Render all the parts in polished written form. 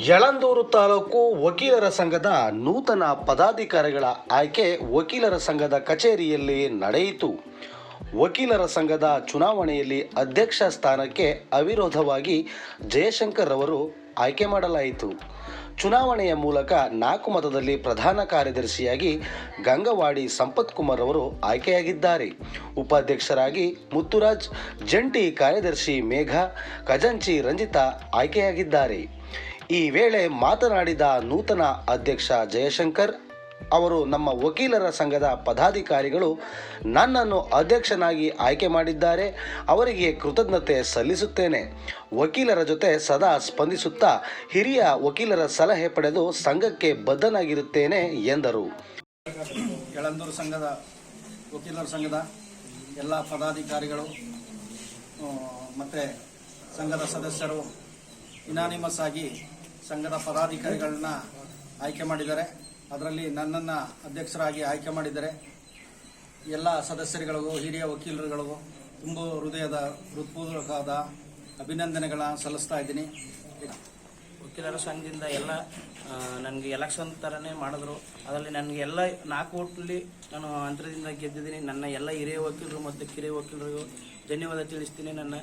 ಯಳಂದೂರು ತಾಲೂಕು ವಕೀಲರ ಸಂಘದ ನೂತನ ಪದಾಧಿಕಾರಿಗಳ ಆಯ್ಕೆ ವಕೀಲರ ಸಂಘದ ಕಚೇರಿಯಲ್ಲಿ ನಡೆಯಿತು. ವಕೀಲರ ಸಂಘದ ಚುನಾವಣೆಯಲ್ಲಿ ಅಧ್ಯಕ್ಷ ಸ್ಥಾನಕ್ಕೆ ಅವಿರೋಧವಾಗಿ ಜಯಶಂಕರ್ ಅವರು ಆಯ್ಕೆ ಮಾಡಲಾಯಿತು. ಚುನಾವಣೆಯ ಮೂಲಕ 4 ಮತದಲ್ಲಿ ಪ್ರಧಾನ ಕಾರ್ಯದರ್ಶಿಯಾಗಿ ಗಂಗವಾಡಿ ಸಂಪತ್ ಕುಮಾರ್ ಅವರು ಆಯ್ಕೆಯಾಗಿದ್ದಾರೆ. ಉಪಾಧ್ಯಕ್ಷರಾಗಿ ಮುತ್ತುರಾಜ್, ಜಂಟಿ ಕಾರ್ಯದರ್ಶಿ ಮೇಘ, ಖಜಾಂಚಿ ರಂಜಿತಾ ಆಯ್ಕೆಯಾಗಿದ್ದಾರೆ. ಈ ವೇಳೆ ಮಾತನಾಡಿದ ನೂತನ ಅಧ್ಯಕ್ಷ ಜಯಶಂಕರ್ ಅವರು, ನಮ್ಮ ವಕೀಲರ ಸಂಘದ ಪದಾಧಿಕಾರಿಗಳು ನನ್ನನ್ನು ಅಧ್ಯಕ್ಷನಾಗಿ ಆಯ್ಕೆ ಮಾಡಿದ್ದಾರೆ. ಅವರಿಗೆ ಕೃತಜ್ಞತೆ ಸಲ್ಲಿಸುತ್ತೇನೆ. ವಕೀಲರ ಜೊತೆ ಸದಾ ಸ್ಪಂದಿಸುತ್ತಾ ಹಿರಿಯ ವಕೀಲರ ಸಲಹೆ ಪಡೆದು ಸಂಘಕ್ಕೆ ಬದ್ಧನಾಗಿರುತ್ತೇನೆ ಎಂದರು. ಯಳಂದೂರು ಸಂಘದ ವಕೀಲರ ಸಂಘದ ಎಲ್ಲ ಪದಾಧಿಕಾರಿಗಳು ಮತ್ತು ಸಂಘದ ಸದಸ್ಯರು ಇನಾನಿಮಸ್ ಆಗಿ ಸಂಘದ ಪದಾಧಿಕಾರಿಗಳನ್ನ ಆಯ್ಕೆ ಮಾಡಿದ್ದಾರೆ. ಅದರಲ್ಲಿ ನನ್ನನ್ನು ಅಧ್ಯಕ್ಷರಾಗಿ ಆಯ್ಕೆ ಮಾಡಿದ್ದಾರೆ. ಎಲ್ಲ ಸದಸ್ಯರುಗಳಿಗೂ ಹಿರಿಯ ವಕೀಲರುಗಳಿಗೂ ತುಂಬ ಹೃತ್ಪೂರ್ವಕವಾದ ಅಭಿನಂದನೆಗಳ ಸಲ್ಲಿಸ್ತಾ ಇದ್ದೀನಿ. ವಕೀಲರ ಸಂಘದಿಂದ ಎಲ್ಲ ನನಗೆ ಎಲೆಕ್ಷನ್ ಥರನೇ ಮಾಡಿದ್ರು. ಅದರಲ್ಲಿ ನನಗೆ ಎಲ್ಲ 4 ಓಟ್ನಲ್ಲಿ ನಾನು ಅಂತರದಿಂದ ಗೆದ್ದಿದ್ದೀನಿ. ನನ್ನ ಎಲ್ಲ ಹಿರಿಯ ವಕೀಲರು ಮತ್ತು ಕಿರಿಯ ವಕೀಲರಿಗೂ ಧನ್ಯವಾದ ತಿಳಿಸ್ತೀನಿ. ನನ್ನ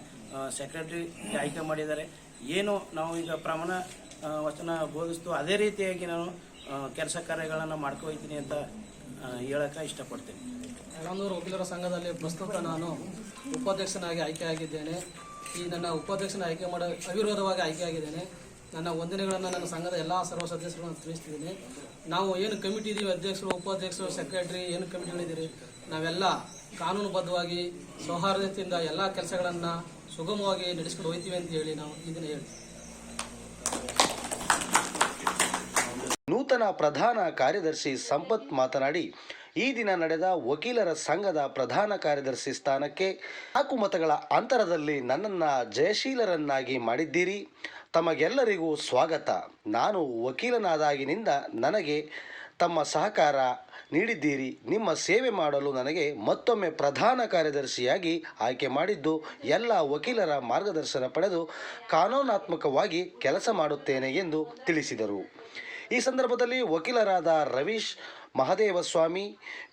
ಸೆಕ್ರೆಟರಿ ಆಯ್ಕೆ ಮಾಡಿದ್ದಾರೆ. ಏನು ನಾವು ಈಗ ಪ್ರಮಾಣ ವಚನ ಬೋಧಿಸ್ತು ಅದೇ ರೀತಿಯಾಗಿ ನಾನು ಕೆಲಸ ಕಾರ್ಯಗಳನ್ನು ಮಾಡ್ಕೊಯ್ತೀನಿ ಅಂತ ಹೇಳಕ್ಕೆ ಇಷ್ಟಪಡ್ತೀನಿ. ಯಳಂದೂರು ವಕೀಲರ ಸಂಘದಲ್ಲಿ ಪ್ರಸ್ತುತ ನಾನು ಉಪಾಧ್ಯಕ್ಷನಾಗಿ ಆಯ್ಕೆಯಾಗಿದ್ದೇನೆ. ಈ ನನ್ನ ಉಪಾಧ್ಯಕ್ಷನ ಆಯ್ಕೆ ಮಾಡೋ ಅವಿರೋಧವಾಗಿ ಆಯ್ಕೆಯಾಗಿದ್ದೇನೆ. ನನ್ನ ವಂದನೆಗಳನ್ನು ನನ್ನ ಸಂಘದ ಎಲ್ಲ ಸರ್ವ ಸದಸ್ಯರುಗಳನ್ನು ತಿಳಿಸ್ತಿದ್ದೀನಿ. ನಾವು ಏನು ಕಮಿಟಿ ಇದ್ದೀವಿ, ಅಧ್ಯಕ್ಷರು, ಉಪಾಧ್ಯಕ್ಷರು, ಸೆಕ್ರೆಟರಿ ಏನು ಕಮಿಟಿಗಳಿದ್ದೀರಿ, ನಾವೆಲ್ಲ ಕಾನೂನುಬದ್ಧವಾಗಿ ಸೌಹಾರ್ದತೆಯಿಂದ ಎಲ್ಲ ಕೆಲಸಗಳನ್ನು ಸುಗಮವಾಗಿ ನಡೆಸ್ಕೊಂಡು ಹೋಗ್ತೀವಿ ಅಂತ ಹೇಳಿ ನಾವು ಈ ದಿನ ಹೇಳ್ತೀವಿ. ನೂತನ ಪ್ರಧಾನ ಕಾರ್ಯದರ್ಶಿ ಸಂಪತ್ ಮಾತನಾಡಿ, ಈ ದಿನ ನಡೆದ ವಕೀಲರ ಸಂಘದ ಪ್ರಧಾನ ಕಾರ್ಯದರ್ಶಿ ಸ್ಥಾನಕ್ಕೆ 4 ಮತಗಳ ಅಂತರದಲ್ಲಿ ನನ್ನನ್ನು ಜಯಶೀಲರನ್ನಾಗಿ ಮಾಡಿದ್ದೀರಿ. ತಮಗೆಲ್ಲರಿಗೂ ಸ್ವಾಗತ. ನಾನು ವಕೀಲನಾದಾಗಿನಿಂದ ನನಗೆ ತಮ್ಮ ಸಹಕಾರ ನೀಡಿದ್ದೀರಿ. ನಿಮ್ಮ ಸೇವೆ ಮಾಡಲು ನನಗೆ ಮತ್ತೊಮ್ಮೆ ಪ್ರಧಾನ ಕಾರ್ಯದರ್ಶಿಯಾಗಿ ಆಯ್ಕೆ ಮಾಡಿದ್ದು ಎಲ್ಲ ವಕೀಲರ ಮಾರ್ಗದರ್ಶನ ಪಡೆದು ಕಾನೂನಾತ್ಮಕವಾಗಿ ಕೆಲಸ ಮಾಡುತ್ತೇನೆ ಎಂದು ತಿಳಿಸಿದರು. ಈ ಸಂದರ್ಭದಲ್ಲಿ ವಕೀಲರಾದ ರವೀಶ್ ಮಹದೇವಸ್ವಾಮಿ,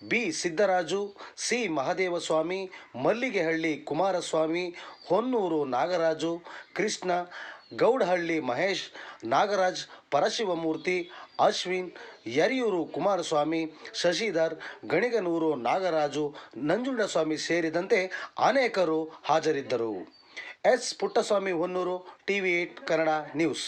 ಬಿ ಸಿದ್ದರಾಜು, ಸಿ ಮಹದೇವಸ್ವಾಮಿ, ಮಲ್ಲಿಗೆಹಳ್ಳಿ ಕುಮಾರಸ್ವಾಮಿ, ಹೊನ್ನೂರು ನಾಗರಾಜು, ಕೃಷ್ಣ, ಗೌಡಹಳ್ಳಿ ಮಹೇಶ್, ನಾಗರಾಜ್, ಪರಶಿವಮೂರ್ತಿ, ಅಶ್ವಿನ್, ಯರಿಯೂರು ಕುಮಾರಸ್ವಾಮಿ, ಶಶಿಧರ್, ಗಣಿಗನೂರು ನಾಗರಾಜು, ನಂಜುಂಡಸ್ವಾಮಿ ಸೇರಿದಂತೆ ಅನೇಕರು ಹಾಜರಿದ್ದರು. S Puttaswamy, Honnur, TV8 Kannada news.